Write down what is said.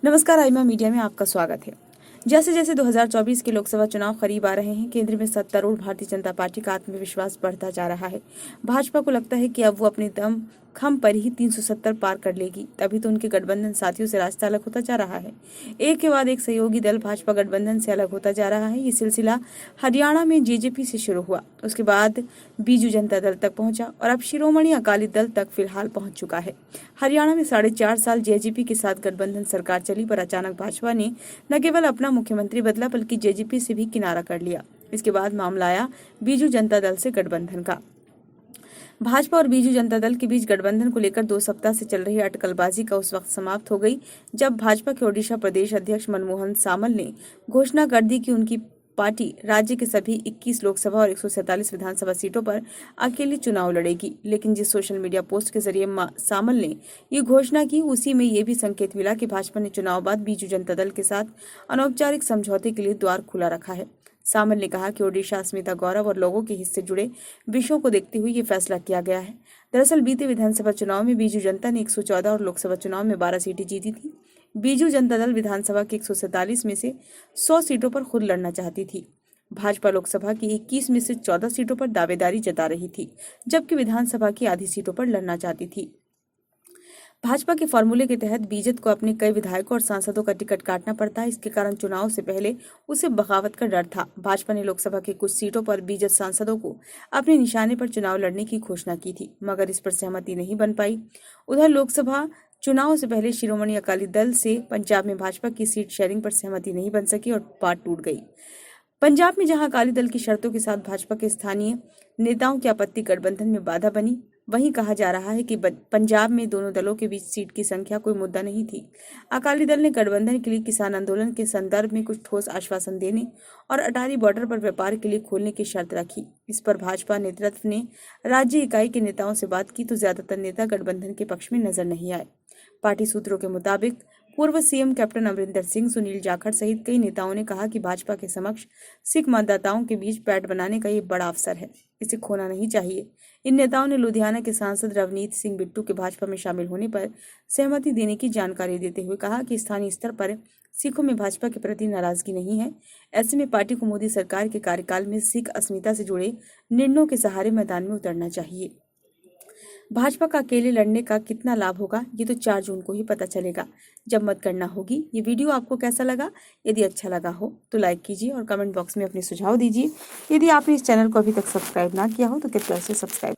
नमस्कार, आइमा मीडिया में आपका स्वागत है। जैसे जैसे 2024 के लोकसभा चुनाव करीब आ रहे हैं, केंद्र में सत्तारूढ़ भारतीय जनता पार्टी का आत्मविश्वास बढ़ता जा रहा है। भाजपा को लगता है कि अब वो अपने दम खम पर ही 370 पार कर लेगी, तभी तो उनके गठबंधन साथियों से रास्ता अलग होता जा रहा है। एक के बाद एक सहयोगी दल भाजपा गठबंधन से अलग होता जा रहा है। ये सिलसिला हरियाणा में जेजेपी से शुरू हुआ, उसके बाद बीजू जनता दल तक पहुंचा और अब शिरोमणि अकाली दल तक फिलहाल पहुंच चुका है। हरियाणा में 4.5 साल जेजेपी के साथ गठबंधन सरकार चली, पर अचानक भाजपा ने न केवल अपना मुख्यमंत्री बदला बल्कि जेजेपी से भी किनारा कर लिया। इसके बाद मामला आया बीजू जनता दल से गठबंधन का। भाजपा और बीजू जनता दल के बीच गठबंधन को लेकर 2 सप्ताह से चल रही अटकलबाजी का उस वक्त समाप्त हो गई जब भाजपा के ओडिशा प्रदेश अध्यक्ष मनमोहन सामल ने घोषणा कर दी कि उनकी पार्टी राज्य के सभी 21 लोकसभा और 147 विधानसभा सीटों पर अकेले चुनाव लड़ेगी। लेकिन जिस सोशल मीडिया पोस्ट के जरिए सामल ने ये घोषणा की, उसी में ये भी संकेत मिला कि भाजपा ने चुनाव बाद बीजू जनता दल के साथ अनौपचारिक समझौते के लिए द्वार खुला रखा है। सामल ने कहा कि ओडिशा अस्मिता गौरव और लोगों के हित से जुड़े विषयों को देखते हुए ये फैसला किया गया है। दरअसल बीते विधानसभा चुनाव में बीजू जनता ने 114 और लोकसभा चुनाव में 12 सीटें जीती थी। बीजू जनता दल विधानसभा के 147 में से 100 सीटों पर खुद लड़ना चाहती थी। भाजपा लोकसभा की 21 में से 14 सीटों पर दावेदारी जता रही थी, जबकि विधानसभा की आधी सीटों पर लड़ना चाहती थी। भाजपा के फॉर्मूले के तहत बीजेत को अपने कई विधायकों और सांसदों का टिकट काटना पड़ता है। इसके कारण चुनाव से पहले उसे बगावत का डर था। भाजपा ने लोकसभा की कुछ सीटों पर बीजेत सांसदों को अपने निशाने पर चुनाव लड़ने की घोषणा की थी, मगर इस पर सहमति नहीं बन पाई। उधर लोकसभा चुनाव से पहले शिरोमणि अकाली दल से पंजाब में भाजपा की सीट शेयरिंग पर सहमति नहीं बन सकी और बात टूट गई। पंजाब में जहां अकाली दल की शर्तों के साथ भाजपा के स्थानीय नेताओं की आपत्ति गठबंधन में बाधा बनी, वहीं कहा जा रहा है कि पंजाब में दोनों दलों के बीच सीट की संख्या कोई मुद्दा नहीं थी। अकाली दल ने गठबंधन के लिए किसान आंदोलन के संदर्भ में कुछ ठोस आश्वासन देने और अटारी बॉर्डर पर व्यापार के लिए खोलने की शर्त रखी। इस पर भाजपा नेतृत्व ने राज्य इकाई के नेताओं से बात की तो ज्यादातर नेता गठबंधन के पक्ष में नजर नहीं आए। पार्टी सूत्रों के मुताबिक पूर्व सीएम कैप्टन अमरिंदर सिंह, सुनील जाखड़ सहित कई नेताओं ने कहा कि भाजपा के समक्ष सिख मतदाताओं के बीच पैठ बनाने का ये बड़ा अवसर है, इसे खोना नहीं चाहिए। इन नेताओं ने लुधियाना के सांसद रवनीत सिंह बिट्टू के भाजपा में शामिल होने पर सहमति देने की जानकारी देते हुए कहा कि स्थानीय स्तर पर सिखों में भाजपा के प्रति नाराजगी नहीं है। ऐसे में पार्टी को मोदी सरकार के कार्यकाल में सिख अस्मिता से जुड़े निर्णयों के सहारे मैदान में उतरना चाहिए। भाजपा का अकेले लड़ने का कितना लाभ होगा, ये तो 4 जून को ही पता चलेगा, जब मतगणना होगी। ये वीडियो आपको कैसा लगा? यदि अच्छा लगा हो तो लाइक कीजिए और कमेंट बॉक्स में अपने सुझाव दीजिए। यदि आपने इस चैनल को अभी तक सब्सक्राइब ना किया हो तो कृपया इसे सब्सक्राइब